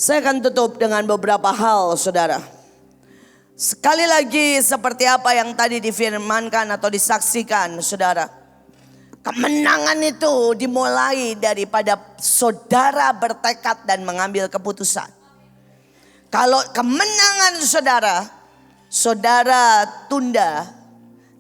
Saya akan tutup dengan beberapa hal, saudara. Sekali lagi seperti apa yang tadi difirmankan atau disaksikan, saudara. Kemenangan itu dimulai daripada saudara bertekad dan mengambil keputusan. Kalau kemenangan saudara, saudara tunda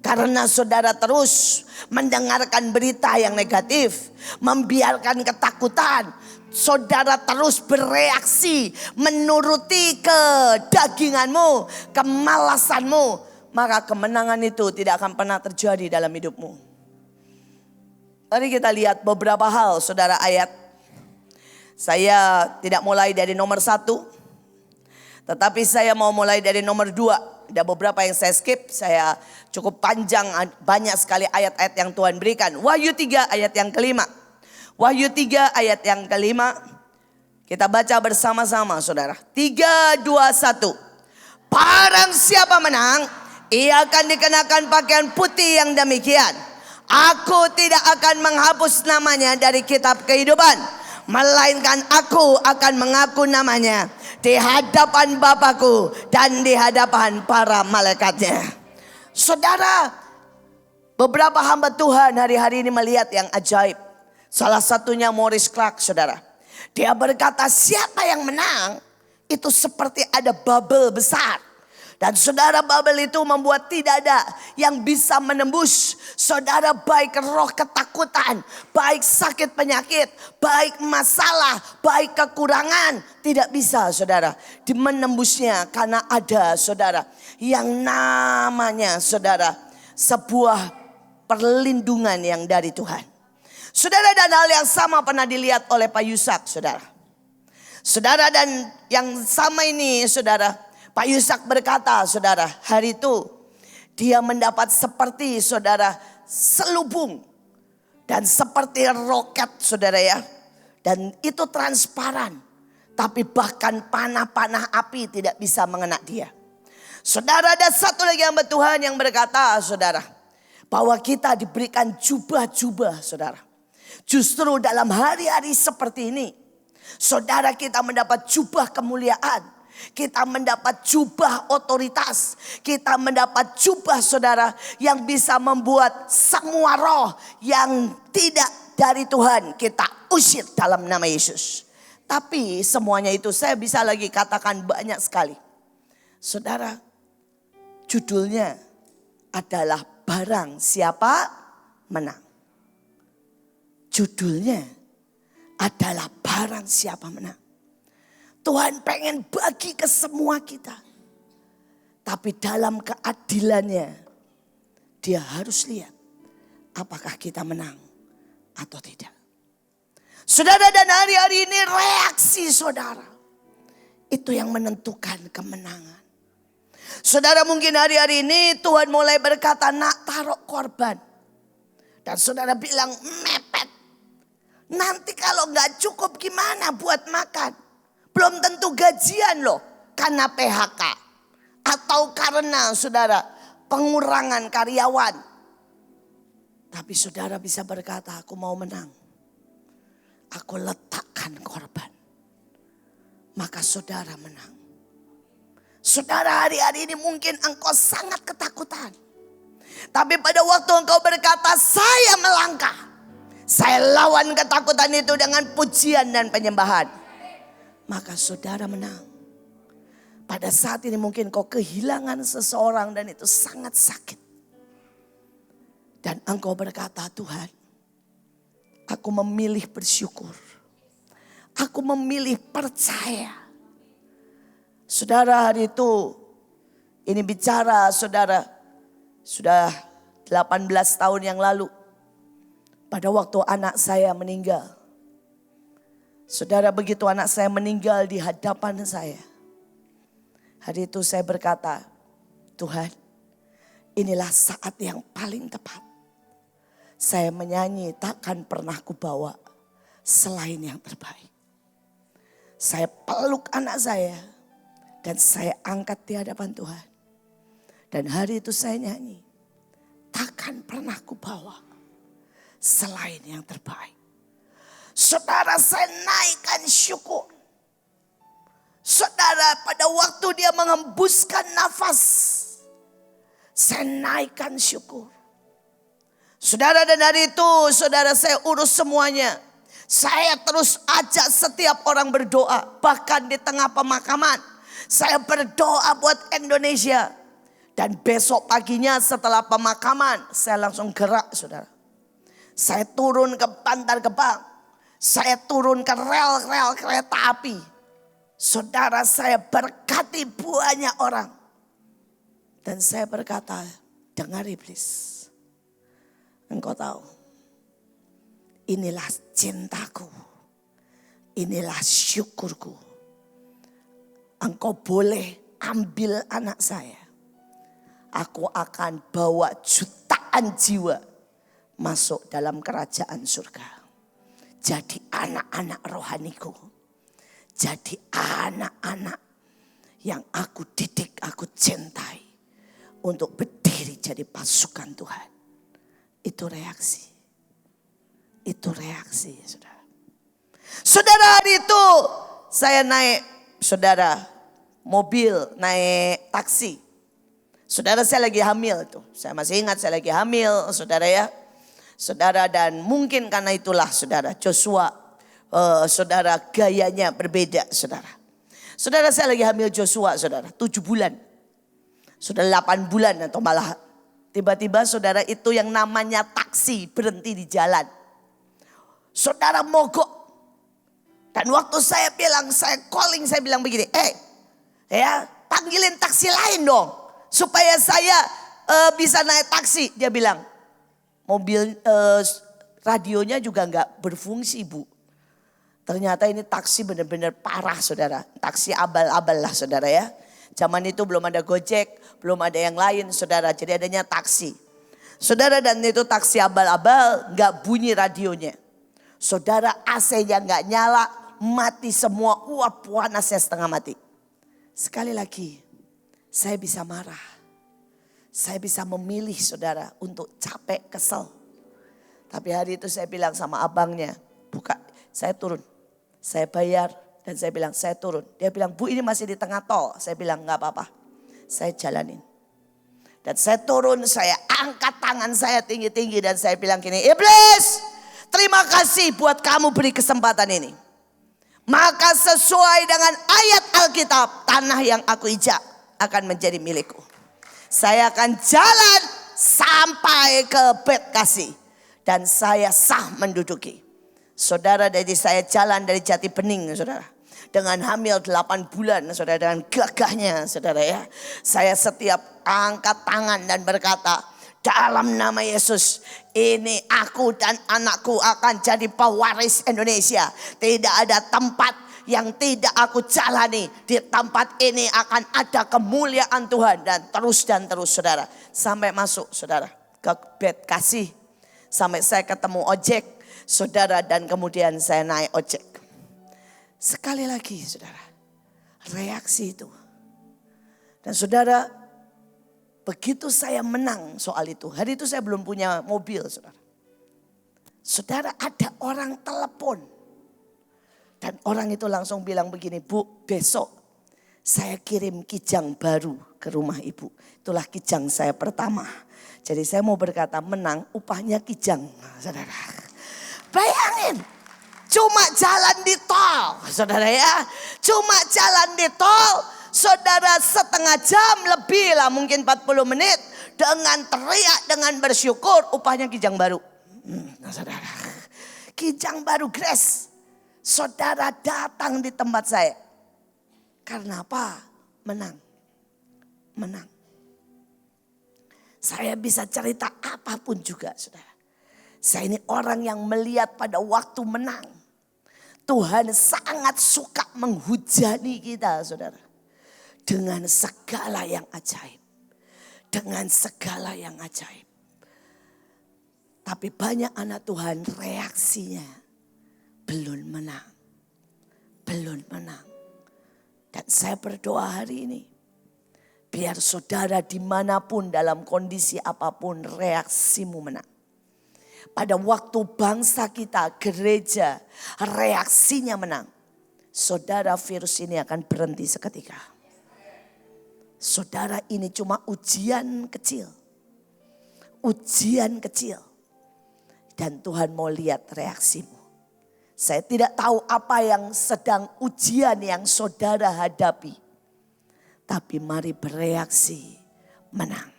karena saudara terus mendengarkan berita yang negatif, membiarkan ketakutan, saudara terus bereaksi menuruti kedaginganmu, kemalasanmu, maka kemenangan itu tidak akan pernah terjadi dalam hidupmu. Mari kita lihat beberapa hal, saudara, ayat. Saya tidak mulai dari nomor 1, tetapi saya mau mulai dari nomor 2. Ada beberapa yang saya skip, saya cukup panjang, banyak sekali ayat-ayat yang Tuhan berikan. Wahyu 3 ayat yang kelima. Wahyu 3 ayat yang kelima. Kita baca bersama-sama, saudara. 3, 2, 1. Barang siapa menang, ia akan dikenakan pakaian putih yang demikian. Aku tidak akan menghapus namanya dari kitab kehidupan, melainkan aku akan mengaku namanya di hadapan Bapakku dan di hadapan para malaikatnya. Saudara, beberapa hamba Tuhan hari-hari ini melihat yang ajaib. Salah satunya Maurice Clark, saudara. Dia berkata siapa yang menang itu seperti ada bubble besar. Dan saudara, bubble itu membuat tidak ada yang bisa menembus. Saudara, baik roh ketakutan, baik sakit penyakit, baik masalah, baik kekurangan. Tidak bisa, saudara, menembusnya karena ada, saudara, yang namanya, saudara, sebuah perlindungan yang dari Tuhan. Saudara, dan hal yang sama pernah dilihat oleh Pak Yusak, saudara. Saudara, dan yang sama ini, saudara, Pak Yusak berkata, saudara, hari itu dia mendapat seperti, saudara, selubung dan seperti roket, saudara ya. Dan itu transparan, tapi bahkan panah-panah api tidak bisa mengena dia. Saudara, ada satu lagi hamba Tuhan yang berkata, saudara, bahwa kita diberikan jubah-jubah, saudara. Justru dalam hari-hari seperti ini, saudara, kita mendapat jubah kemuliaan. Kita mendapat jubah otoritas. Kita mendapat jubah, saudara, yang bisa membuat semua roh yang tidak dari Tuhan kita usir dalam nama Yesus. Tapi semuanya itu saya bisa lagi katakan banyak sekali. Saudara, judulnya adalah barang siapa menang. Judulnya adalah barang siapa menang. Tuhan pengen bagi ke semua kita. Tapi dalam keadilannya, dia harus lihat apakah kita menang atau tidak. Saudara, dan hari-hari ini reaksi saudara, itu yang menentukan kemenangan. Saudara, mungkin hari-hari ini Tuhan mulai berkata, nak, taruh korban. Dan saudara bilang, mepet. Nanti kalau gak cukup gimana buat makan? Belum tentu gajian loh, karena PHK. Atau karena, saudara, pengurangan karyawan. Tapi saudara bisa berkata, aku mau menang. Aku letakkan korban. Maka saudara menang. Saudara, hari-hari ini mungkin engkau sangat ketakutan. Tapi pada waktu engkau berkata, saya melangkah. Saya lawan ketakutan itu dengan pujian dan penyembahan. Maka saudara menang. Pada saat ini mungkin kau kehilangan seseorang dan itu sangat sakit. Dan engkau berkata, Tuhan, aku memilih bersyukur. Aku memilih percaya. Saudara, hari itu ini bicara, saudara, sudah 18 tahun yang lalu. Pada waktu anak saya meninggal. Saudara, begitu anak saya meninggal di hadapan saya. Hari itu saya berkata, Tuhan, inilah saat yang paling tepat. Saya menyanyi takkan pernah kubawa selain yang terbaik. Saya peluk anak saya dan saya angkat di hadapan Tuhan. Dan hari itu saya nyanyi, takkan pernah kubawa selain yang terbaik. Saudara, saya naikkan syukur. Saudara, pada waktu dia mengembuskan nafas, saya naikkan syukur. Saudara, dan hari itu saudara saya urus semuanya. Saya terus ajak setiap orang berdoa. Bahkan di tengah pemakaman, saya berdoa buat Indonesia. Dan besok paginya setelah pemakaman, saya langsung gerak saudara. Saya turun ke Bantar Gebang. Saya turun ke rel-rel kereta api. Saudara, saya berkati banyak orang. Dan saya berkata, dengar iblis. Engkau tahu, inilah cintaku, inilah syukurku. Engkau boleh ambil anak saya. Aku akan bawa jutaan jiwa masuk dalam kerajaan surga. Jadi anak-anak rohaniku. Jadi anak-anak yang aku didik, aku cintai. Untuk berdiri jadi pasukan Tuhan. Itu reaksi. Itu reaksi, saudara. Saudara, hari itu saya naik, saudara, mobil, naik taksi. Saudara, saya lagi hamil tuh. Saya masih ingat saya lagi hamil, saudara ya. Saudara, dan mungkin karena itulah saudara Joshua, saudara gayanya berbeda, saudara. Saudara, saya lagi hamil Joshua, saudara, 7 bulan. Sudah 8 bulan atau malah. Tiba-tiba saudara, itu yang namanya taksi berhenti di jalan. Saudara mogok. Dan waktu saya bilang, saya calling, saya bilang begini. Ya panggilin taksi lain dong. Supaya saya bisa naik taksi. Dia bilang, mobil radionya juga gak berfungsi bu. Ternyata ini taksi benar-benar parah saudara. Taksi abal-abal lah saudara ya. Zaman itu belum ada Gojek, belum ada yang lain saudara. Jadi adanya taksi. Saudara, dan itu taksi abal-abal, gak bunyi radionya. Saudara, AC-nya gak nyala, mati semua. Wah, panasnya setengah mati. Sekali lagi, saya bisa marah. Saya bisa memilih saudara untuk capek, kesel. Tapi hari itu saya bilang sama abangnya, buka, saya turun. Saya bayar. Dan saya bilang, saya turun. Dia bilang, bu ini masih di tengah tol. Saya bilang, gak apa-apa. Saya jalanin. Dan saya turun, saya angkat tangan saya tinggi-tinggi. Dan saya bilang gini, iblis, terima kasih buat kamu beri kesempatan ini. Maka sesuai dengan ayat Alkitab, tanah yang aku injak akan menjadi milikku. Saya akan jalan sampai ke Betkasi. Dan saya sah menduduki. Saudara, dari saya jalan dari Jati Bening saudara. Dengan hamil 8 bulan saudara, dengan gagahnya saudara ya. Saya setiap angkat tangan dan berkata, dalam nama Yesus, ini aku dan anakku akan jadi pewaris Indonesia. Tidak ada tempat yang tidak aku jalani. Di tempat ini akan ada kemuliaan Tuhan. Dan terus saudara. Sampai masuk saudara ke Betkasi. Sampai saya ketemu ojek saudara, dan kemudian saya naik ojek. Sekali lagi saudara, reaksi itu. Dan saudara, begitu saya menang soal itu. Hari itu saya belum punya mobil saudara. Saudara, ada orang telepon. Dan orang itu langsung bilang begini, bu besok saya kirim kijang baru ke rumah ibu. Itulah kijang saya pertama. Jadi saya mau berkata menang, upahnya kijang saudara. Bayangin. Cuma jalan di tol, saudara ya. Cuma jalan di tol, saudara, setengah jam lebih lah, mungkin 40 menit. Dengan teriak, dengan bersyukur, upahnya kijang baru. Saudara, kijang baru Grace. Saudara datang di tempat saya. Karena apa? Menang. Saya bisa cerita apapun juga saudara. Saya ini orang yang melihat pada waktu menang. Tuhan sangat suka menghujani kita saudara. Dengan segala yang ajaib. Dengan segala yang ajaib. Tapi banyak anak Tuhan reaksinya belum menang. Dan saya berdoa hari ini. Biar saudara dimanapun dalam kondisi apapun reaksimu menang. Pada waktu bangsa kita, gereja, reaksinya menang. saudara virus ini akan berhenti seketika. Saudara ini cuma ujian kecil. Ujian kecil. Dan Tuhan mau lihat reaksimu. Saya tidak tahu apa yang sedang ujian yang saudara hadapi. Tapi mari bereaksi menang.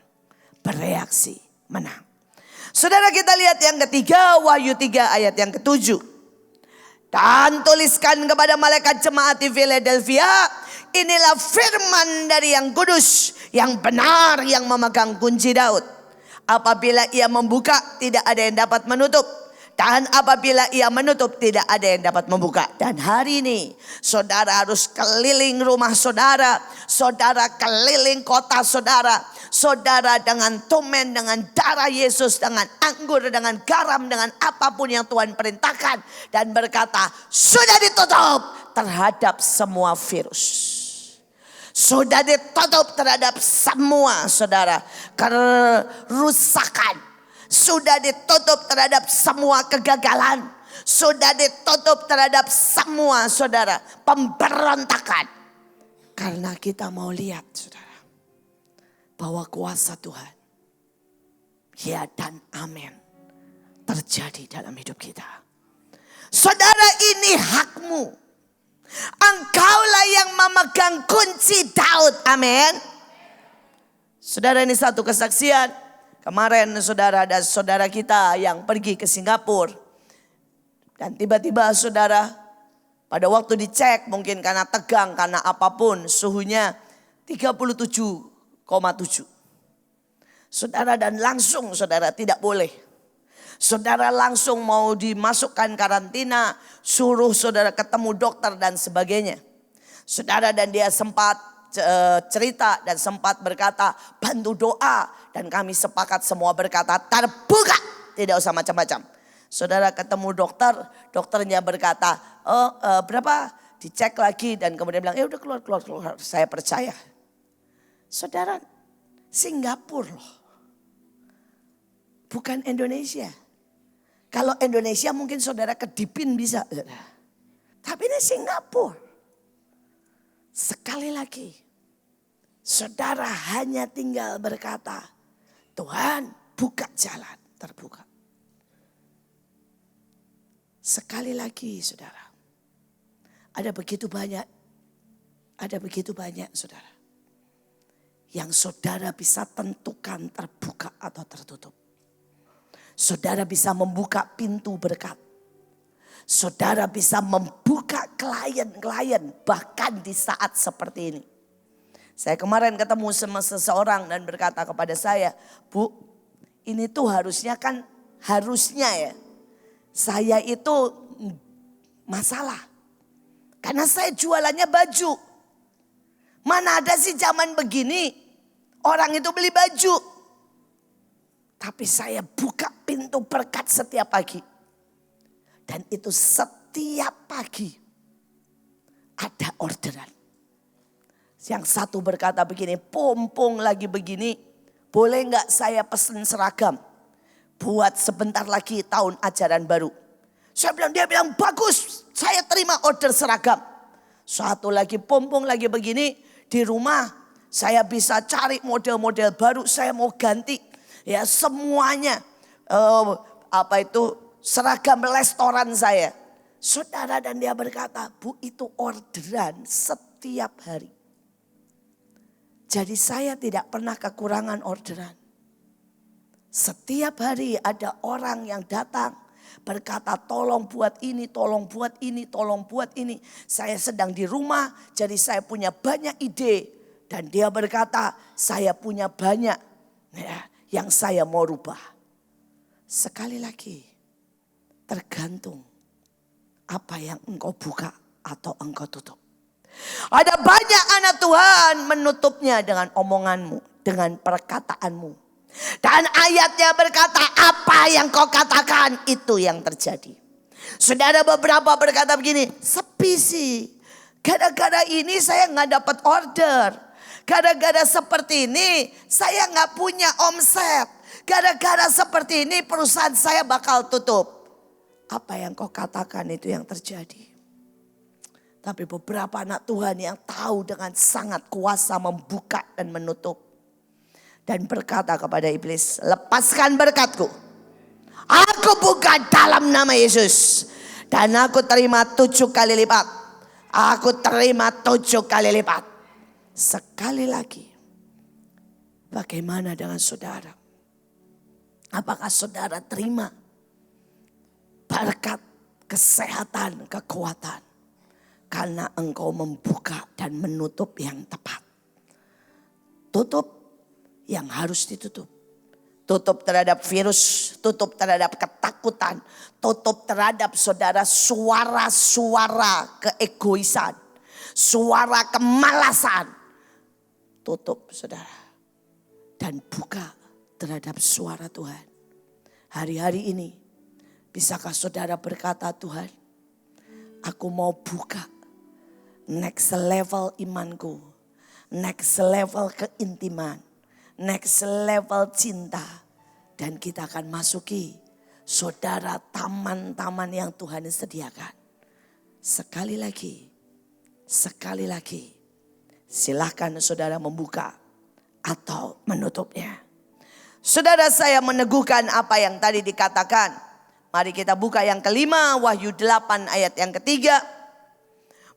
Bereaksi menang. Saudara, kita lihat yang ketiga, Wahyu 3 ayat yang ke-7. Dan tuliskan kepada malaikat jemaat di Philadelphia, inilah firman dari yang kudus, yang benar, yang memegang kunci Daud. Apabila ia membuka, tidak ada yang dapat menutup. Dan apabila ia menutup, tidak ada yang dapat membuka. Dan hari ini saudara harus keliling rumah saudara. Saudara keliling kota saudara. Saudara dengan tumen, dengan darah Yesus, dengan anggur, dengan garam, dengan apapun yang Tuhan perintahkan. Dan berkata, sudah ditutup terhadap semua virus. Sudah ditutup terhadap semua saudara kerusakan. Sudah ditutup terhadap semua kegagalan. Sudah ditutup terhadap semua saudara pemberontakan. Karena kita mau lihat saudara, bahwa kuasa Tuhan, ya dan amin, terjadi dalam hidup kita. Saudara, ini hakmu. Engkaulah yang memegang kunci Daud, amin. Saudara, ini satu kesaksian. Kemarin saudara ada saudara kita yang pergi ke Singapura. Dan tiba-tiba saudara pada waktu dicek mungkin karena tegang, karena apapun suhunya 37,7. Saudara, dan langsung saudara tidak boleh. Saudara langsung mau dimasukkan karantina, suruh saudara ketemu dokter dan sebagainya. Saudara, dan dia sempat cerita dan sempat berkata bantu doa. Dan kami sepakat semua berkata terbuka, tidak usah macam-macam. Saudara ketemu dokter, dokternya berkata berapa, dicek lagi dan kemudian bilang udah keluar, saya percaya. Saudara, Singapura loh, bukan Indonesia. Kalau Indonesia mungkin saudara kedipin bisa, tapi ini Singapura. Sekali lagi, saudara hanya tinggal berkata, Tuhan buka jalan, terbuka. Sekali lagi saudara, ada begitu banyak saudara, yang saudara bisa tentukan terbuka atau tertutup. Saudara bisa membuka pintu berkat. Saudara bisa membuka klien-klien bahkan di saat seperti ini. Saya kemarin ketemu sama seseorang dan berkata kepada saya, Bu, ini tuh harusnya ya, saya itu masalah. Karena saya jualannya baju. Mana ada sih zaman begini orang itu beli baju. Tapi saya buka pintu berkat setiap pagi. Dan itu setiap pagi ada orderan. Yang satu berkata begini, pompong lagi begini, boleh gak saya pesen seragam? Buat sebentar lagi tahun ajaran baru. Dia bilang bagus, saya terima order seragam. Satu lagi pompong lagi begini, di rumah saya bisa cari model-model baru, saya mau ganti. Ya semuanya, seragam restoran saya. Saudara, dan dia berkata, Bu, itu orderan setiap hari. Jadi saya tidak pernah kekurangan orderan. Setiap hari ada orang yang datang berkata tolong buat ini, tolong buat ini, tolong buat ini. Saya sedang di rumah jadi saya punya banyak ide. Dan dia berkata saya punya banyak yang saya mau rubah. Sekali lagi tergantung apa yang engkau buka atau engkau tutup. Ada banyak anak Tuhan menutupnya dengan omonganmu, dengan perkataanmu. Dan ayatnya berkata apa yang kau katakan itu yang terjadi. Saudara, beberapa berkata begini, sepi sih. Gara-gara ini saya gak dapat order. Gara-gara seperti ini saya gak punya omset. Gara-gara seperti ini perusahaan saya bakal tutup. Apa yang kau katakan itu yang terjadi. Tapi beberapa anak Tuhan yang tahu dengan sangat kuasa membuka dan menutup. Dan berkata kepada iblis, lepaskan berkatku. Aku buka dalam nama Yesus. Dan aku terima 7 kali lipat. Aku terima 7 kali lipat. Sekali lagi. Bagaimana dengan saudara? Apakah saudara terima berkat, kesehatan, kekuatan? Karena engkau membuka dan menutup yang tepat. Tutup yang harus ditutup. Tutup terhadap virus, tutup terhadap ketakutan. Tutup terhadap saudara suara-suara keegoisan. Suara kemalasan. Tutup saudara. Dan buka terhadap suara Tuhan. Hari-hari ini bisakah saudara berkata, Tuhan, aku mau buka next level imanku, next level keintiman, next level cinta. Dan kita akan masuki saudara taman-taman yang Tuhan sediakan. Sekali lagi, silahkan saudara membuka atau menutupnya. Saudara, saya meneguhkan apa yang tadi dikatakan. Mari kita buka yang kelima, Wahyu 8 ayat yang ketiga.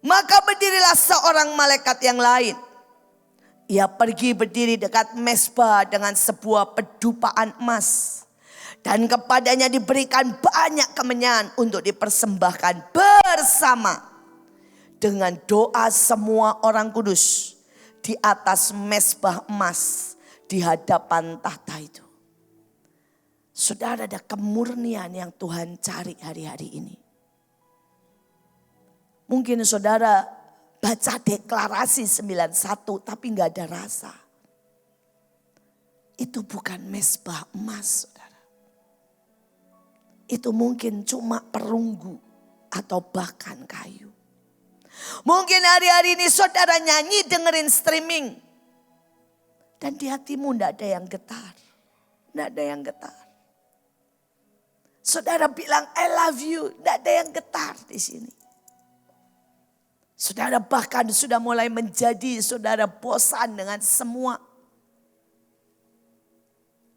Maka berdirilah seorang malaikat yang lain. Ia pergi berdiri dekat mezbah dengan sebuah pedupaan emas. Dan kepadanya diberikan banyak kemenyan untuk dipersembahkan bersama dengan doa semua orang kudus di atas mezbah emas di hadapan tahta itu. Saudara, ada kemurnian yang Tuhan cari hari-hari ini. Mungkin saudara baca deklarasi 91 tapi gak ada rasa. Itu bukan mezbah emas, saudara. Itu mungkin cuma perunggu atau bahkan kayu. Mungkin hari-hari ini saudara nyanyi dengerin streaming. Dan di hatimu tidak ada yang getar. Tidak ada yang getar. Saudara bilang I love you. Tidak ada yang getar di sini. Saudara bahkan sudah mulai menjadi saudara bosan dengan semua.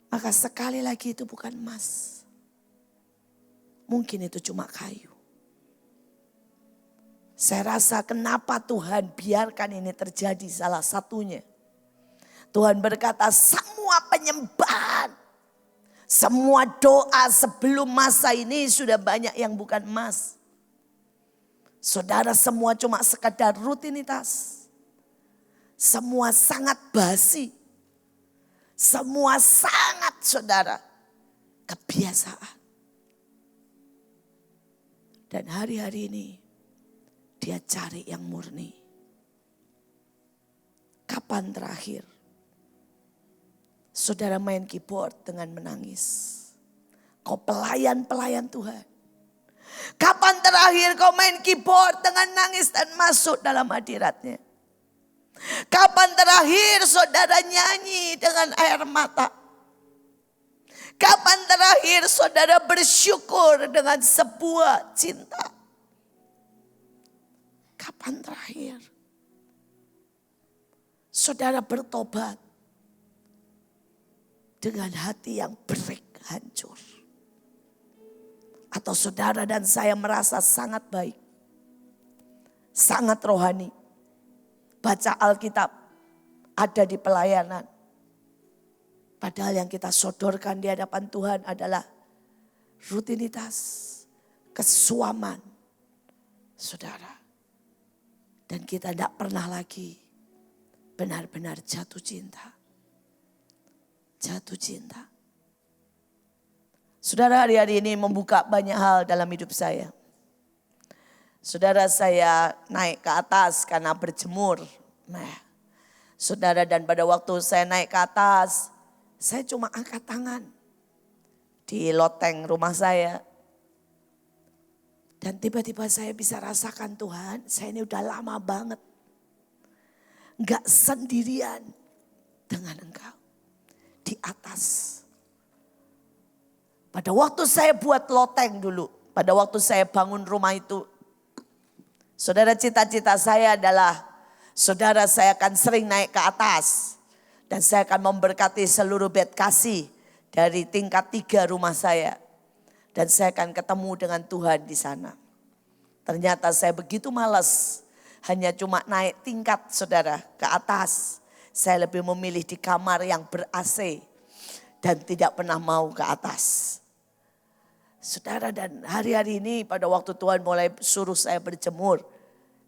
Maka sekali lagi itu bukan emas. Mungkin itu cuma kayu. Saya rasa kenapa Tuhan biarkan ini terjadi salah satunya. Tuhan berkata semua penyembahan, semua doa sebelum masa ini sudah banyak yang bukan emas. Saudara, semua cuma sekedar rutinitas. Semua sangat basi. Semua sangat saudara kebiasaan. Dan hari-hari ini dia cari yang murni. Kapan terakhir saudara main keyboard dengan menangis? Kau pelayan-pelayan Tuhan. Kapan terakhir kau main keyboard dengan nangis dan masuk dalam hadiratnya? Kapan terakhir saudara nyanyi dengan air mata? Kapan terakhir saudara bersyukur dengan sebuah cinta? Kapan terakhir saudara bertobat dengan hati yang break, hancur? Atau saudara dan saya merasa sangat baik, sangat rohani, baca Alkitab, ada di pelayanan. Padahal yang kita sodorkan di hadapan Tuhan adalah rutinitas, kesuaman saudara. Dan kita tidak pernah lagi benar-benar jatuh cinta. Jatuh cinta. Saudara, hari-hari ini membuka banyak hal dalam hidup saya. Saudara, saya naik ke atas karena berjemur. Saudara, dan pada waktu saya naik ke atas, saya cuma angkat tangan di loteng rumah saya. Dan tiba-tiba saya bisa rasakan Tuhan, saya ini udah lama banget gak sendirian dengan Engkau di atas. Pada waktu saya buat loteng dulu, pada waktu saya bangun rumah itu, Saudara, cita-cita saya adalah saudara, saya akan sering naik ke atas. Dan saya akan memberkati seluruh bait kasih dari tingkat 3 rumah saya. Dan saya akan ketemu dengan Tuhan di sana. Ternyata saya begitu malas. Hanya cuma naik tingkat saudara ke atas. Saya lebih memilih di kamar yang ber-AC. Dan tidak pernah mau ke atas. Saudara, dan hari-hari ini pada waktu Tuhan mulai suruh saya berjemur.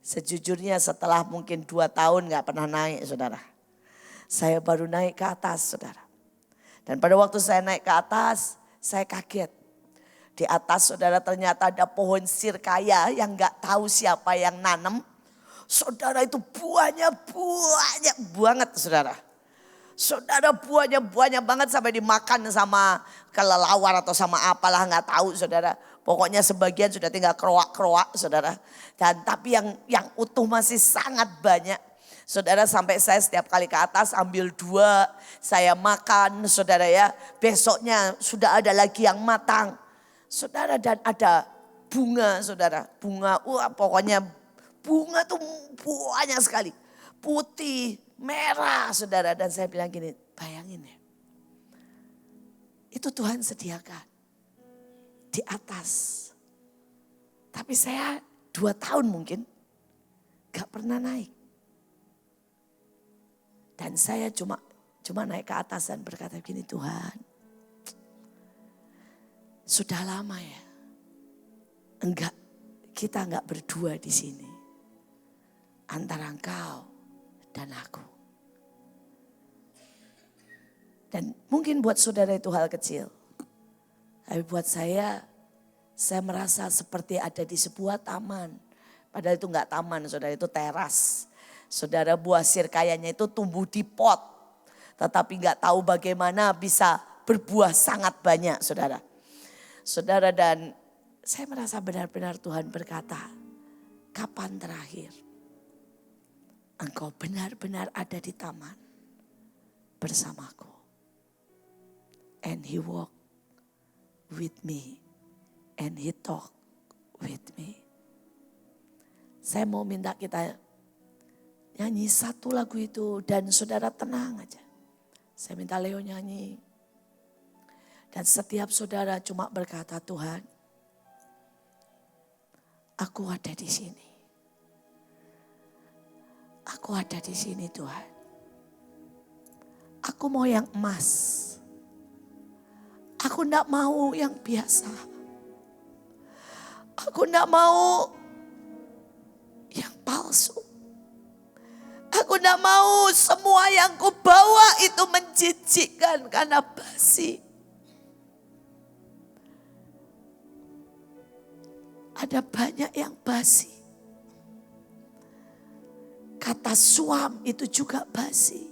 Sejujurnya setelah mungkin 2 tahun gak pernah naik saudara. Saya baru naik ke atas saudara. Dan pada waktu saya naik ke atas saya kaget. Di atas saudara ternyata ada pohon sirkaya yang gak tahu siapa yang nanam. Saudara, itu buahnya banyak banget saudara. Saudara, buahnya banyak banget sampai dimakan sama kelelawar atau sama apalah nggak tahu saudara. Pokoknya sebagian sudah tinggal keroak-keroak saudara. Dan tapi yang utuh masih sangat banyak. Saudara, sampai saya setiap kali ke atas ambil 2, saya makan saudara ya. Besoknya sudah ada lagi yang matang. Saudara, dan ada bunga saudara. Bunga, pokoknya bunga tuh banyak sekali. Putih, merah saudara. Dan saya bilang gini, bayangin ya. Itu Tuhan sediakan di atas. Tapi saya 2 tahun mungkin gak pernah naik. Dan saya cuma naik ke atas dan berkata begini, Tuhan, sudah lama ya. Kita enggak berdua di sini. Antara engkau dan aku. Dan mungkin buat saudara itu hal kecil. Tapi buat saya merasa seperti ada di sebuah taman. Padahal itu enggak taman saudara, itu teras. Saudara, buah sirkayanya itu tumbuh di pot. Tetapi enggak tahu bagaimana bisa berbuah sangat banyak saudara. Saudara, dan saya merasa benar-benar Tuhan berkata, kapan terakhir engkau benar-benar ada di taman bersamaku. And he walked with me. And he talked with me. Saya mau minta kita nyanyi satu lagu itu. Dan saudara tenang aja. Saya minta Leo nyanyi. Dan setiap saudara cuma berkata, Tuhan, aku ada di sini. Aku ada di sini Tuhan. Aku mau yang emas. Aku enggak mau yang biasa. Aku enggak mau yang palsu. Aku enggak mau semua yang kubawa itu menjijikkan karena basi. Ada banyak yang basi. Kata suam itu juga basi.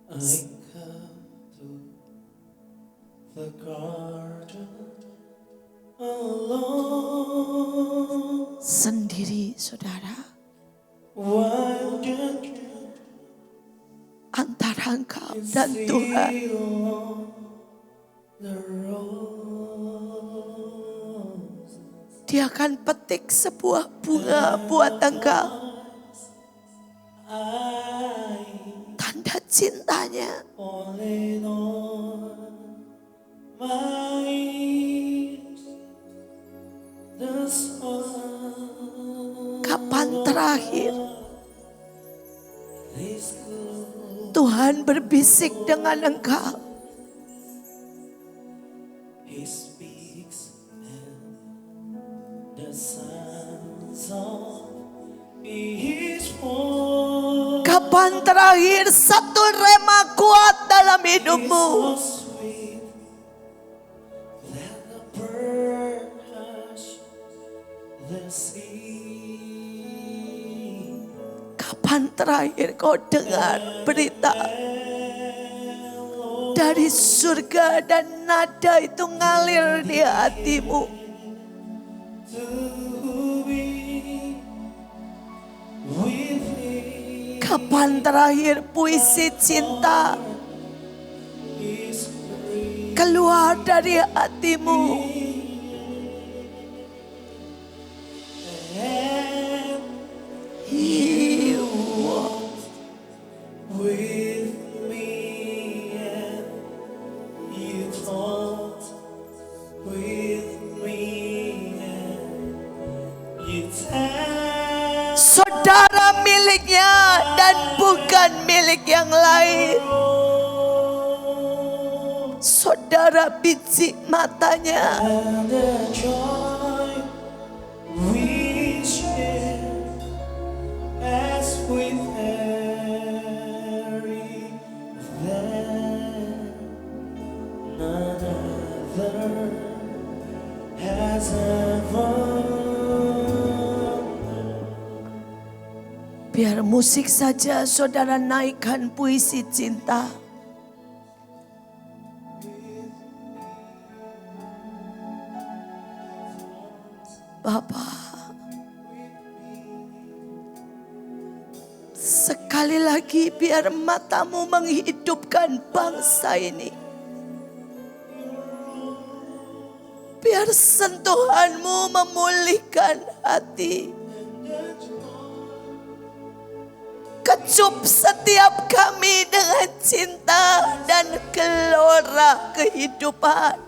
I come to the garden alone. Sendiri saudara. While you antara engkau dan Tuhan. Dia akan petik sebuah bunga buat engkau. Tanda cintanya. Kapan terakhir Tuhan berbisik dengan engkau? Kapan terakhir satu rema kuat dalam hidupmu? Kapan terakhir kau dengar berita dari surga dan nada itu ngalir di hatimu? Kapan terakhir puisi cinta keluar dari hatimu. And You with me, and you talk with me, and you tell saudara miliknya dan bukan milik yang lain. Saudara biji matanya. and the joy we share as we tarry there. None other has ever. Biar musik saja saudara naikkan puisi cinta. Bapa, sekali lagi biar matamu menghidupkan bangsa ini. Biar sentuhanmu memulihkan hati. Kecup setiap kami dengan cinta dan gelora kehidupan.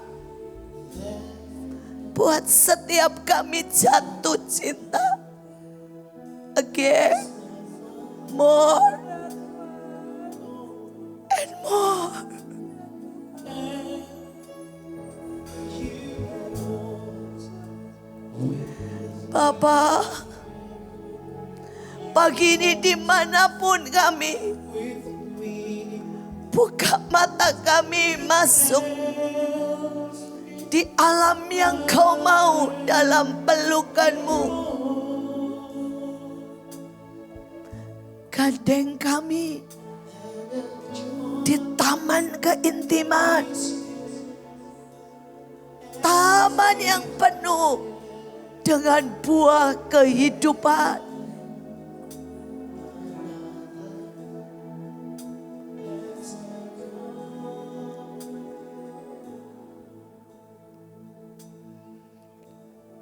Buat setiap kami jatuh cinta. Again, more and more. Bapa, pagi ini dimanapun kami, buka mata kami masuk di alam yang kau mau dalam pelukanmu. Gandeng kami di taman keintiman, taman yang penuh dengan buah kehidupan.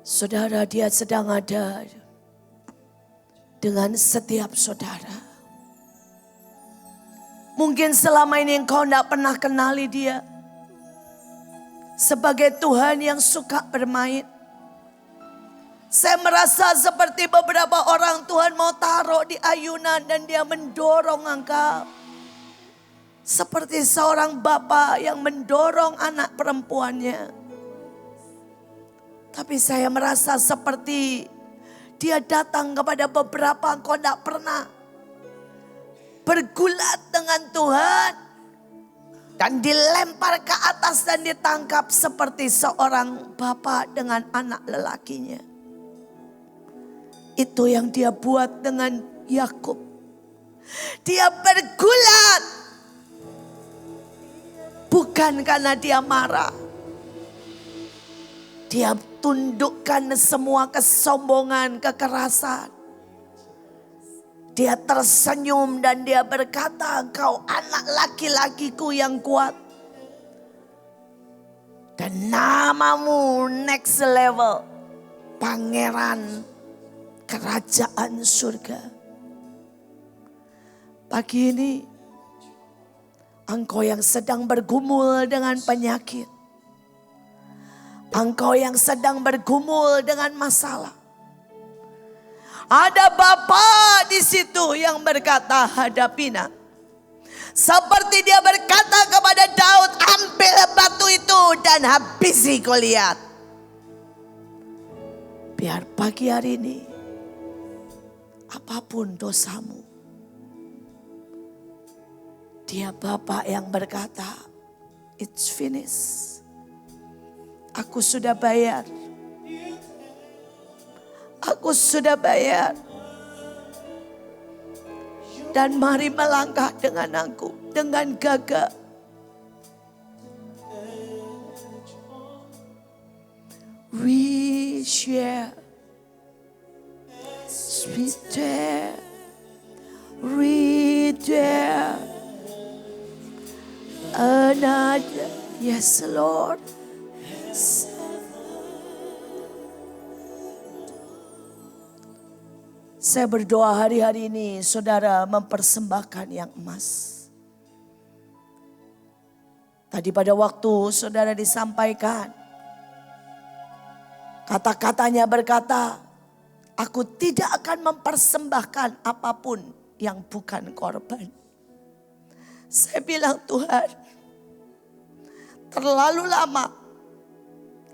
Saudara, dia sedang ada dengan setiap saudara. Mungkin selama ini engkau tidak pernah kenali dia sebagai Tuhan yang suka bermain. Saya merasa seperti beberapa orang Tuhan mau taruh di ayunan dan dia mendorong engkau. Seperti seorang bapa yang mendorong anak perempuannya. Tapi saya merasa seperti dia datang kepada beberapa engkau tidak pernah bergulat dengan Tuhan. Dan dilempar ke atas dan ditangkap seperti seorang bapa dengan anak lelakinya. Itu yang dia buat dengan Yakub. Dia bergulat. Bukan karena dia marah. Dia tundukkan semua kesombongan, kekerasan. Dia tersenyum dan dia berkata, engkau anak laki-lakiku yang kuat. Dan namamu next level. Pangeran kerajaan surga. Pagi ini, engkau yang sedang bergumul dengan penyakit. Engkau yang sedang bergumul dengan masalah. Ada Bapa di situ yang berkata, hadapinya. Seperti dia berkata kepada Daud, ambil batu itu dan habisi Goliat. Biar pagi hari ini, apapun dosamu, dia Bapa yang berkata, it's finished. Aku sudah bayar. Aku sudah bayar. Dan mari melangkah dengan aku. Dengan gagah. We share. We dare. We dare. Another Yes Lord. Saya berdoa hari-hari ini saudara mempersembahkan yang emas. Tadi pada waktu saudara disampaikan, kata-katanya berkata, aku tidak akan mempersembahkan apapun yang bukan korban. Saya bilang, Tuhan, terlalu lama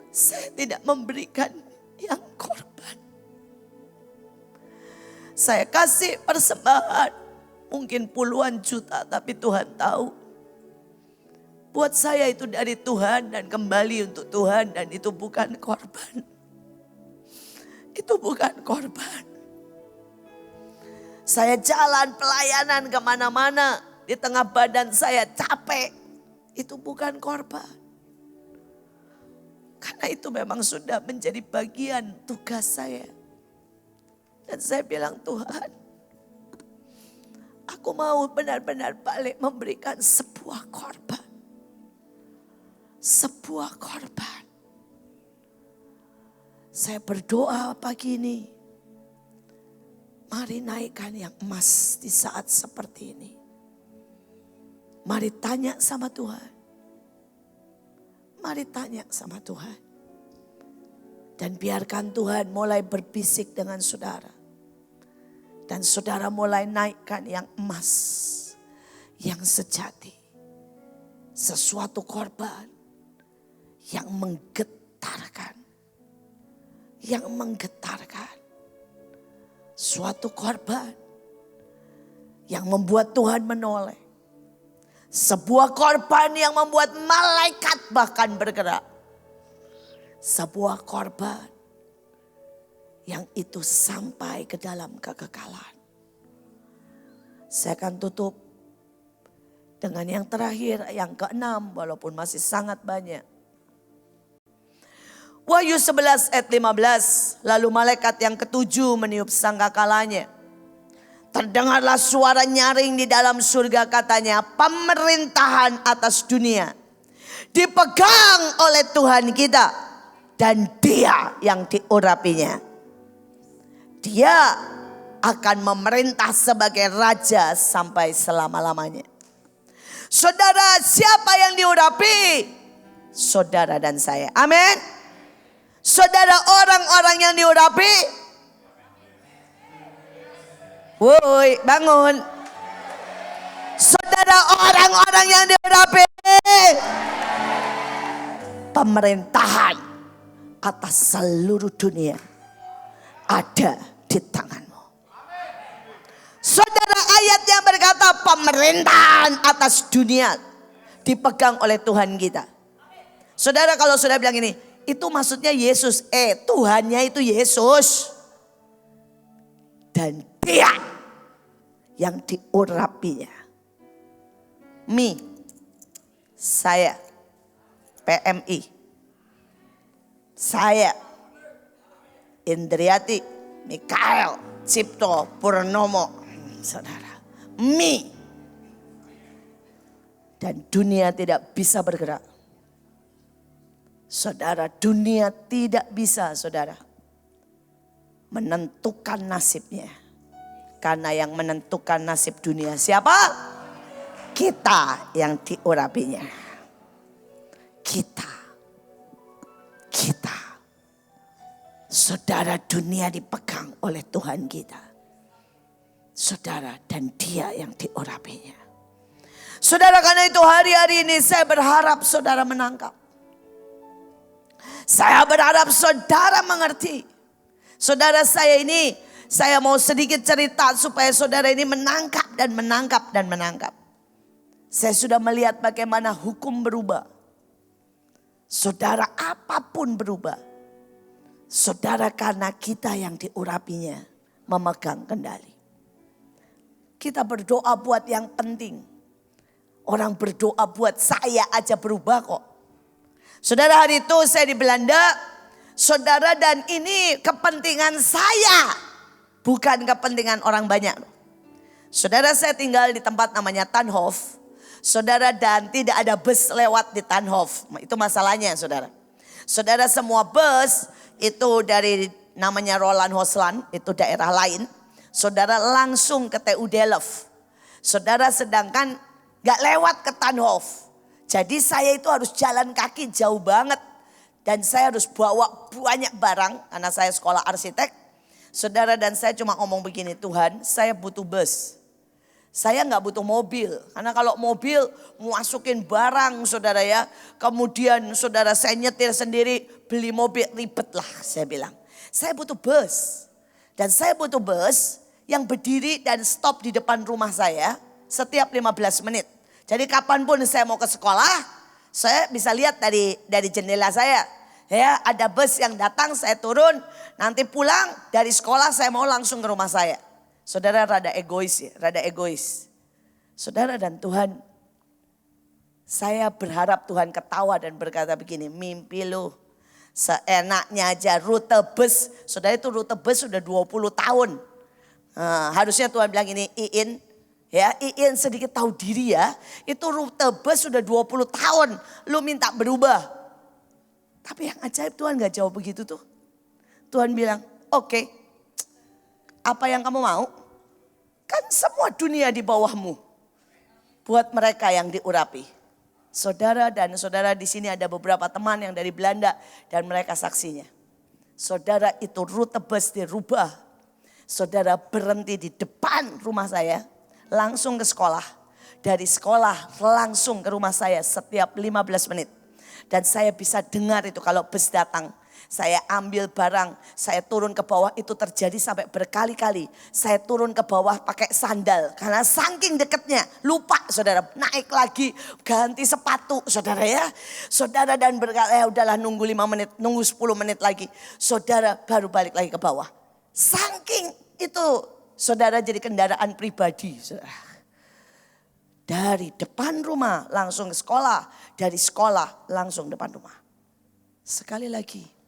saya tidak memberikan yang korban. Saya kasih persembahan mungkin puluhan juta, tapi Tuhan tahu. Buat saya itu dari Tuhan dan kembali untuk Tuhan, dan itu bukan korban. Itu bukan korban. Saya jalan pelayanan kemana-mana, di tengah badan saya capek. Itu bukan korban. Karena itu memang sudah menjadi bagian tugas saya. Dan saya bilang, Tuhan, aku mau benar-benar balik memberikan sebuah korban. Sebuah korban. Saya berdoa pagi ini, mari naikkan yang emas di saat seperti ini. Mari tanya sama Tuhan. Mari tanya sama Tuhan. Dan biarkan Tuhan mulai berbisik dengan saudara. Dan saudara mulai naikkan yang emas, yang sejati. Sesuatu korban yang menggetarkan. Yang menggetarkan. Suatu korban yang membuat Tuhan menoleh. Sebuah korban yang membuat malaikat bahkan bergerak. Sebuah korban yang itu sampai ke dalam kekekalan. Saya akan tutup dengan yang terakhir, yang keenam, walaupun masih sangat banyak. Wahyu 11 ayat 15, lalu malaikat yang ketujuh meniup sangkakalanya. Terdengarlah suara nyaring di dalam surga, katanya, pemerintahan atas dunia dipegang oleh Tuhan kita dan Dia yang diurapinya. Dia akan memerintah sebagai raja sampai selama-lamanya. Saudara, siapa yang diurapi? Saudara dan saya. Amin. Saudara, orang-orang yang diurapi. Woi, bangun. Saudara, orang-orang yang diurapi. Pemerintahan atas seluruh dunia ada di tanganmu. Saudara, ayat yang berkata pemerintahan atas dunia dipegang oleh Tuhan kita. Saudara, kalau saudara bilang ini, itu maksudnya Yesus. Tuhannya itu Yesus. Dan Dia yang diurapinya. Saya, PMI. Saya, Indriati, Mikael, Cipto, Purnomo. Saudara, dan dunia tidak bisa bergerak. Saudara, dunia tidak bisa, saudara, menentukan nasibnya. Karena yang menentukan nasib dunia siapa? Kita yang diurapinya. Kita. Saudara, dunia dipegang oleh Tuhan kita. Saudara, dan Dia yang diurapinya. Saudara, karena itu hari-hari ini saya berharap saudara menangkap. Saya berharap saudara mengerti. Saudara, saya mau sedikit cerita supaya saudara ini menangkap dan menangkap dan menangkap. Saya sudah melihat bagaimana hukum berubah. Saudara, apapun berubah. Saudara, karena kita yang diurapinya memegang kendali. Kita berdoa buat yang penting. Orang berdoa buat saya aja berubah kok. Saudara, hari itu saya di Belanda. Saudara, dan ini kepentingan saya. Bukan kepentingan orang banyak. Saudara, saya tinggal di tempat namanya Tanhof. saudara, dan tidak ada bus lewat di Tanhof. Itu masalahnya, saudara. Saudara, semua bus itu dari namanya Roland Hoslan, itu daerah lain. Saudara langsung ke TU Delft. Saudara, sedangkan gak lewat ke Tanhof. Jadi saya itu harus jalan kaki jauh banget. Dan saya harus bawa banyak barang karena saya sekolah arsitek. Saudara, dan saya cuma ngomong begini, Tuhan, saya butuh bus. Saya nggak butuh mobil, karena kalau mobil masukin barang, saudara ya. Kemudian saudara, saya nyetir sendiri, beli mobil ribet lah, saya bilang. Saya butuh bus, dan saya butuh bus yang berdiri dan stop di depan rumah saya setiap 15 menit. Jadi kapanpun saya mau ke sekolah, saya bisa lihat dari jendela saya. Ya, ada bus yang datang, saya turun, nanti pulang dari sekolah saya mau langsung ke rumah saya. Saudara, rada egois ya, rada egois. Saudara dan Tuhan, saya berharap Tuhan ketawa dan berkata begini, mimpi lu seenaknya aja rute bus. Saudara, itu rute bus sudah 20 tahun. Harusnya Tuhan bilang ini, Iin, ya Iin sedikit tahu diri ya. Itu rute bus sudah 20 tahun, lu minta berubah. Tapi yang ajaib Tuhan gak jawab begitu tuh. Tuhan bilang, oke. Apa yang kamu mau? Kan semua dunia di bawahmu. Buat mereka yang diurapi. Saudara dan saudara, di sini ada beberapa teman yang dari Belanda dan mereka saksinya. Saudara, itu rute bus dirubah. Saudara berhenti di depan rumah saya, langsung ke sekolah. Dari sekolah langsung ke rumah saya setiap 15 menit. Dan saya bisa dengar itu kalau bus datang. Saya ambil barang, saya turun ke bawah, itu terjadi sampai berkali-kali. Saya turun ke bawah pakai sandal karena saking dekatnya, lupa saudara, naik lagi ganti sepatu saudara ya. Saudara, dan berkata ya udahlah, nunggu 5 menit, nunggu 10 menit lagi. Saudara baru balik lagi ke bawah. Saking itu saudara jadi kendaraan pribadi saudara. Dari depan rumah langsung ke sekolah, dari sekolah langsung depan rumah. Sekali lagi.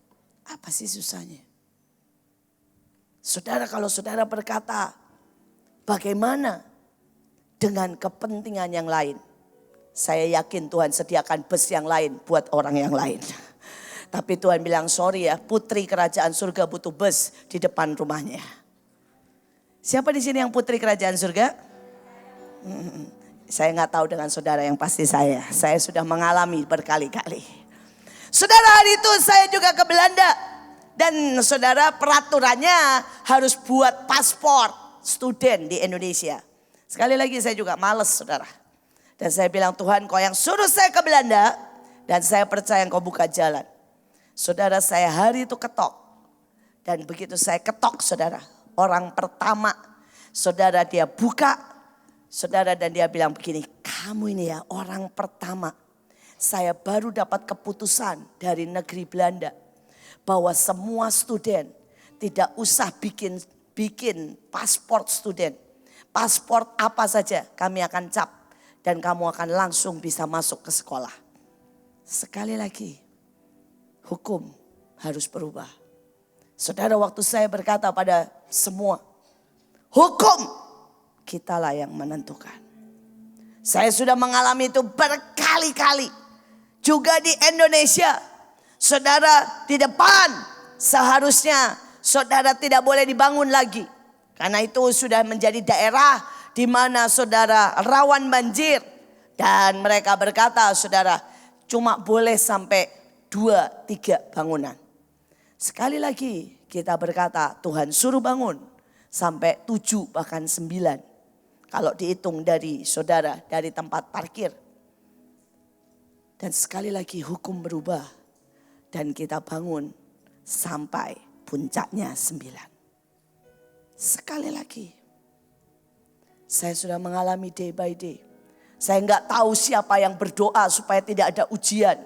Apa sih susahnya? Saudara, kalau saudara berkata, bagaimana dengan kepentingan yang lain? Saya yakin Tuhan sediakan bus yang lain buat orang yang lain. Tapi Tuhan bilang, sorry ya, putri kerajaan surga butuh bus di depan rumahnya. Siapa di sini yang putri kerajaan surga? Saya nggak tahu dengan saudara, yang pasti saya sudah mengalami berkali-kali. Saudara, hari itu saya juga ke Belanda. Dan saudara, peraturannya harus buat paspor student di Indonesia. Sekali lagi saya juga males saudara. Dan saya bilang, Tuhan, kau yang suruh saya ke Belanda. Dan saya percaya kau buka jalan. Saudara, saya hari itu ketok. Dan begitu saya ketok saudara, orang pertama saudara dia buka. Saudara, dan dia bilang begini, kamu ini ya orang pertama. Saya baru dapat keputusan dari negeri Belanda bahwa semua student tidak usah bikin paspor student. Paspor apa saja kami akan cap dan kamu akan langsung bisa masuk ke sekolah. Sekali lagi, hukum harus berubah. Saudara, waktu saya berkata pada semua, hukum kitalah yang menentukan. Saya sudah mengalami itu berkali-kali. Juga di Indonesia, saudara, di depan seharusnya saudara tidak boleh dibangun lagi. Karena itu sudah menjadi daerah di mana saudara rawan banjir. Dan mereka berkata, saudara, cuma boleh sampai 2-3 bangunan. Sekali lagi kita berkata, Tuhan suruh bangun sampai 7 bahkan 9. Kalau dihitung dari saudara, dari tempat parkir. Dan sekali lagi hukum berubah. Dan kita bangun sampai puncaknya 9. Sekali lagi. Saya sudah mengalami day by day. Saya nggak tahu siapa yang berdoa supaya tidak ada ujian.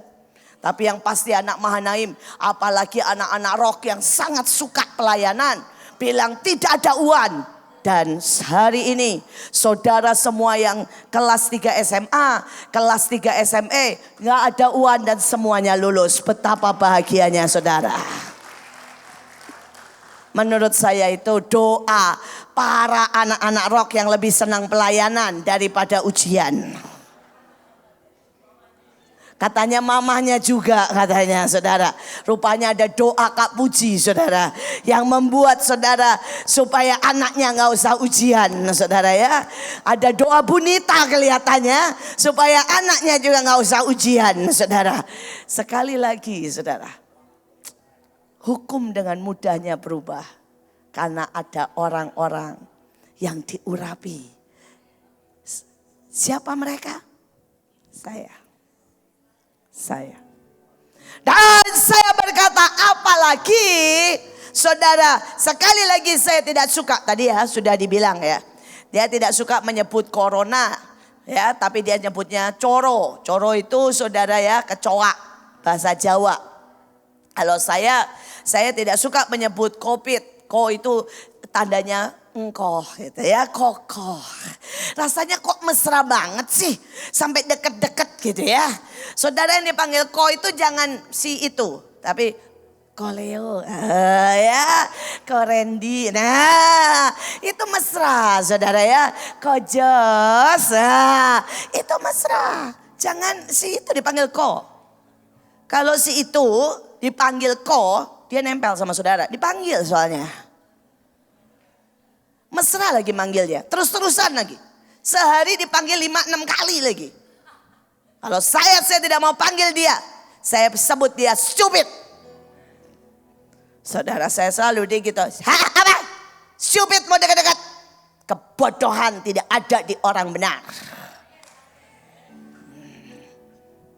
Tapi yang pasti anak Mahanaim, apalagi anak-anak rock yang sangat suka pelayanan. Bilang tidak ada uan. Dan hari ini saudara semua yang kelas 3 SMA, kelas 3 SME, gak ada uan dan semuanya lulus. Betapa bahagianya saudara. Menurut saya itu doa para anak-anak rock yang lebih senang pelayanan daripada ujian. Katanya mamahnya juga katanya saudara. Rupanya ada doa Kak Puji saudara. Yang membuat saudara supaya anaknya gak usah ujian saudara ya. Ada doa Bunita kelihatannya. Supaya anaknya juga gak usah ujian saudara. Sekali lagi saudara. Hukum dengan mudahnya berubah. Karena ada orang-orang yang diurapi. Siapa mereka? Saya. Dan saya berkata apalagi saudara, sekali lagi saya tidak suka, tadi ya sudah dibilang ya. Dia tidak suka menyebut corona ya, tapi dia nyebutnya coro. Coro itu saudara ya, kecoa bahasa Jawa. Kalau saya tidak suka menyebut covid. Ko itu tandanya engkau gitu ya, kokoh. Rasanya kok mesra banget sih, sampai deket-deket gitu ya. Saudara yang dipanggil ko itu jangan si itu, tapi ko Leo, ya, ko Randy. Nah, itu mesra saudara ya. Ko Jos, itu mesra. Jangan si itu dipanggil ko. Kalau si itu dipanggil ko, dia nempel sama saudara, dipanggil soalnya. Mesra lagi manggilnya, terus-terusan lagi. Sehari dipanggil 5-6 kali lagi. Kalau saya tidak mau panggil dia, saya sebut dia stupid. Saudara saya selalu gitu, apa? Stupid mau dekat-dekat. Kebodohan tidak ada di orang benar.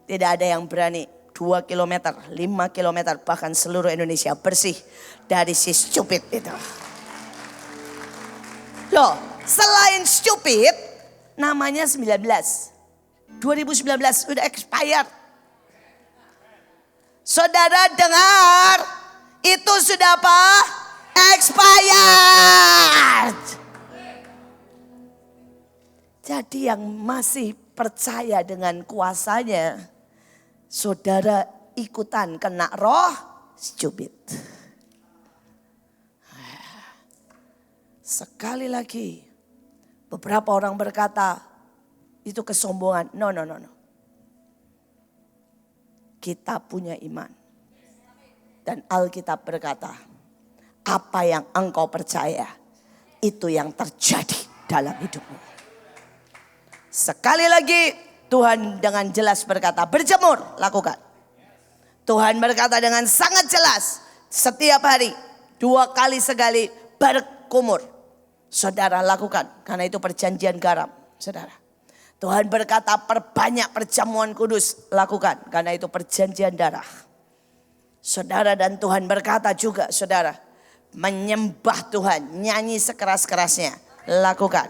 Tidak ada yang berani 2 kilometer, 5 kilometer, bahkan seluruh Indonesia bersih dari si stupid itu. Loh, selain stupid, namanya 2019 udah expired. Saudara dengar, itu sudah apa? Expired. Jadi yang masih percaya dengan kuasanya, saudara ikutan kena roh stupid. Sekali lagi, beberapa orang berkata itu kesombongan. No. Kita punya iman. Dan Alkitab berkata, apa yang engkau percaya, itu yang terjadi dalam hidupmu. Sekali lagi, Tuhan dengan jelas berkata, berjemur, lakukan. Tuhan berkata dengan sangat jelas, setiap hari, 2 kali sekali berkumur. Saudara lakukan, karena itu perjanjian garam, saudara. Tuhan berkata perbanyak perjamuan kudus, lakukan, karena itu perjanjian darah. Saudara, dan Tuhan berkata juga, saudara, menyembah Tuhan, nyanyi sekeras-kerasnya, lakukan.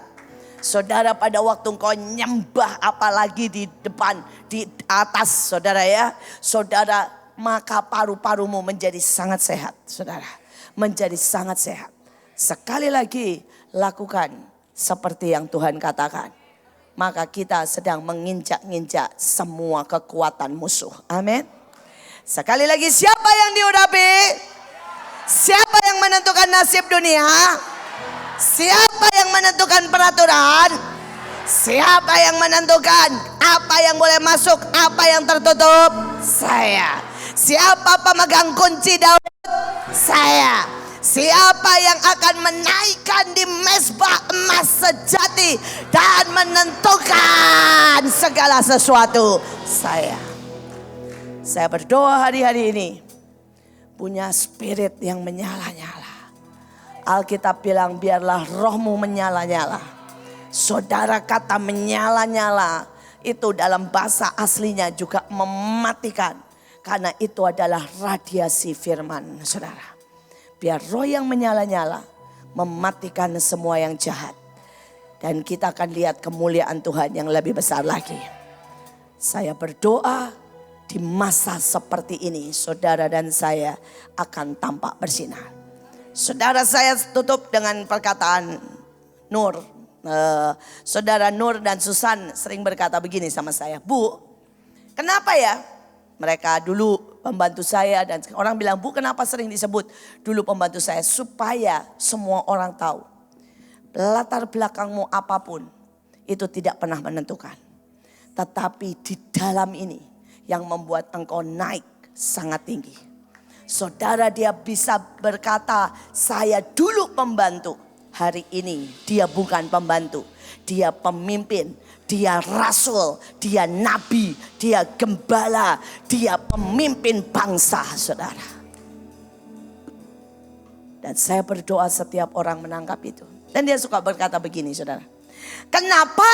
Saudara, pada waktu engkau nyembah, apalagi di depan, di atas saudara ya, saudara, maka paru-parumu menjadi sangat sehat, saudara. Menjadi sangat sehat. Sekali lagi, lakukan seperti yang Tuhan katakan. Maka kita sedang menginjak-injak semua kekuatan musuh. Amin. Sekali lagi, siapa yang diurapi? Siapa yang menentukan nasib dunia? Siapa yang menentukan peraturan? Siapa yang menentukan apa yang boleh masuk, apa yang tertutup? Saya. Siapa pemegang kunci Daud? Saya. Siapa yang akan menaikkan di mezbah emas sejati dan menentukan segala sesuatu? Saya. Saya berdoa hari-hari ini punya spirit yang menyala-nyala. Alkitab bilang biarlah rohmu menyala-nyala. Saudara, kata menyala-nyala itu dalam bahasa aslinya juga mematikan. Karena itu adalah radiasi firman, saudara. Biar roh yang menyala-nyala mematikan semua yang jahat. Dan kita akan lihat kemuliaan Tuhan yang lebih besar lagi. Saya berdoa di masa seperti ini saudara dan saya akan tampak bersinar. Saudara, saya tutup dengan perkataan Nur. Saudara Nur dan Susan sering berkata begini sama saya. Bu, kenapa ya? Mereka dulu pembantu saya dan orang bilang, Bu, kenapa sering disebut dulu pembantu saya? Supaya semua orang tahu. Latar belakangmu apapun itu tidak pernah menentukan. Tetapi di dalam ini yang membuat engkau naik sangat tinggi. Saudara, dia bisa berkata, saya dulu pembantu. Hari ini dia bukan pembantu. Dia pemimpin, dia rasul, dia nabi, dia gembala, dia pemimpin bangsa, saudara. Dan saya berdoa setiap orang menangkap itu. Dan dia suka berkata begini, saudara. Kenapa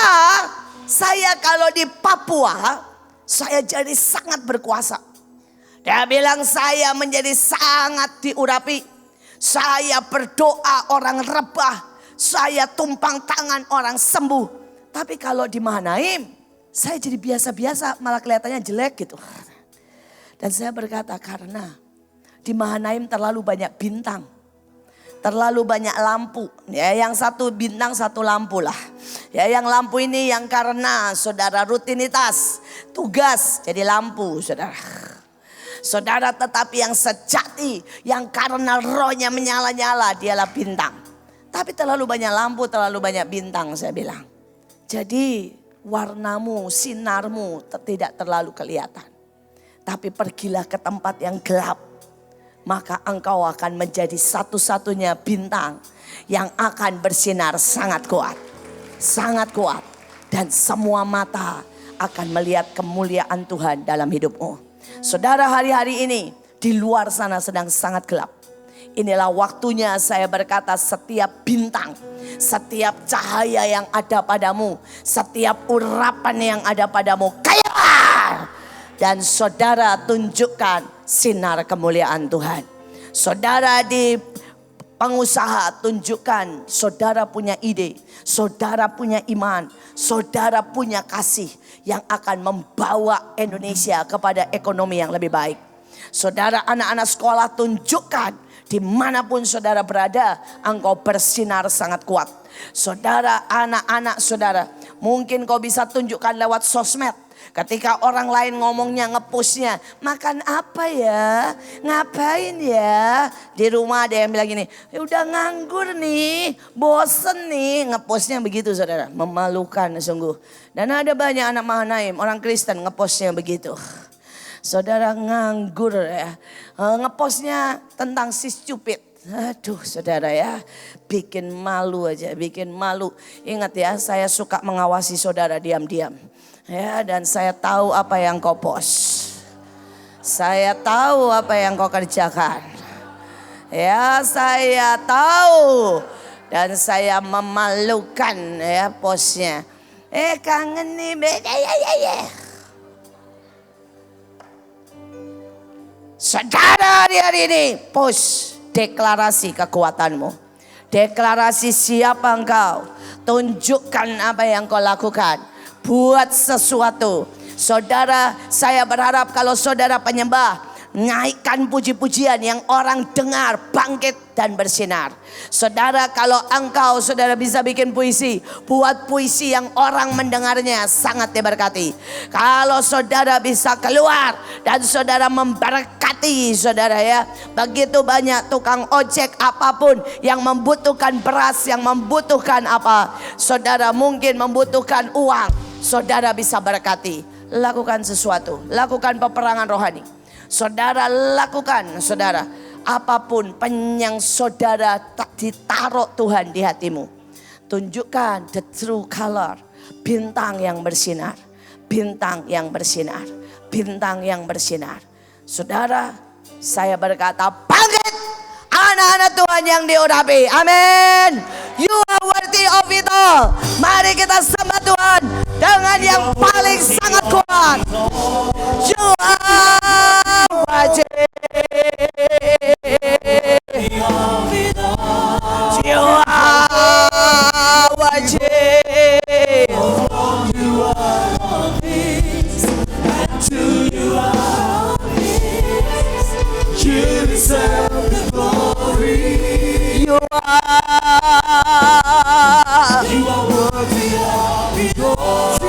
saya kalau di Papua, saya jadi sangat berkuasa. Dia bilang saya menjadi sangat diurapi. Saya berdoa orang rebah. Saya tumpang tangan orang sembuh. Tapi kalau di Mahanaim, saya jadi biasa-biasa, malah kelihatannya jelek gitu. Dan saya berkata karena di Mahanaim terlalu banyak bintang. Terlalu banyak lampu. Ya, yang satu bintang satu lampu lah. Ya, yang lampu ini yang karena saudara rutinitas, tugas jadi lampu, saudara. Saudara, tetapi yang sejati, yang karena rohnya menyala-nyala, dialah bintang. Tapi terlalu banyak lampu, terlalu banyak bintang, saya bilang. Jadi warnamu, sinarmu tidak terlalu kelihatan. Tapi pergilah ke tempat yang gelap. Maka engkau akan menjadi satu-satunya bintang yang akan bersinar sangat kuat. Sangat kuat. Dan semua mata akan melihat kemuliaan Tuhan dalam hidupmu. Saudara, hari-hari ini di luar sana sedang sangat gelap. Inilah waktunya saya berkata, setiap bintang, setiap cahaya yang ada padamu, setiap urapan yang ada padamu, keluar. Dan saudara tunjukkan sinar kemuliaan Tuhan. Saudara di pengusaha, tunjukkan saudara punya ide, saudara punya iman, saudara punya kasih yang akan membawa Indonesia kepada ekonomi yang lebih baik. Saudara, anak-anak sekolah, tunjukkan dimanapun saudara berada, engkau bersinar sangat kuat. Saudara, anak-anak saudara, mungkin kau bisa tunjukkan lewat sosmed. Ketika orang lain ngomongnya, ngepushnya, makan apa ya, ngapain ya. Di rumah ada yang bilang gini, udah nganggur nih, bosen nih. Ngepushnya begitu, saudara, memalukan sungguh. Dan ada banyak anak Mahanaim, orang Kristen ngepushnya begitu. Saudara, nganggur ya, ngepostnya tentang si stupid. Aduh saudara ya, bikin malu aja, bikin malu. Ingat ya, saya suka mengawasi saudara diam-diam. Ya, dan saya tahu apa yang kau post. Saya tahu apa yang kau kerjakan. Ya, saya tahu. Dan saya memalukan ya postnya. Kangen nih, ya. Saudara, hari ini post deklarasi kekuatanmu. Deklarasi siapa engkau. Tunjukkan apa yang kau lakukan. Buat sesuatu. Saudara, saya berharap kalau saudara penyembah, naikkan puji-pujian yang orang dengar, bangkit dan bersinar. Saudara, kalau engkau saudara bisa bikin puisi, buat puisi yang orang mendengarnya sangat diberkati. Kalau saudara bisa keluar dan saudara memberkati saudara ya. Begitu banyak tukang ojek apapun yang membutuhkan beras, yang membutuhkan apa. Saudara mungkin membutuhkan uang. Saudara bisa berkati. Lakukan sesuatu, lakukan peperangan rohani. Saudara lakukan, saudara, apapun yang saudara ditaruh Tuhan di hatimu. Tunjukkan the true color, bintang yang bersinar, bintang yang bersinar, bintang yang bersinar. Saudara, saya berkata, bangkit anak-anak Tuhan yang diurapi. Amin. You are worthy of it all. Mari kita sembah Tuhan dengan yang paling sangat kuat. You are wajib. You are wajib. You deserve the glory. You are worthy of it all.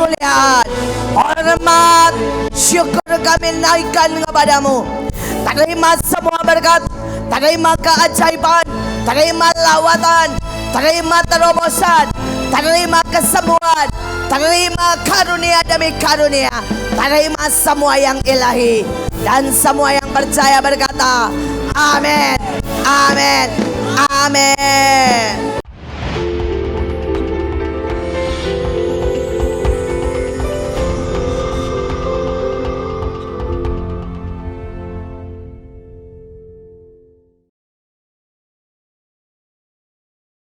kemuliaan, hormat, syukur kami naikkan kepadamu. Terima semua berkat, terima keajaiban, terima lawatan, terima terobosan, terima kesembuhan, terima karunia demi karunia, terima semua yang ilahi. Dan semua yang percaya berkata, amin, amin, amin.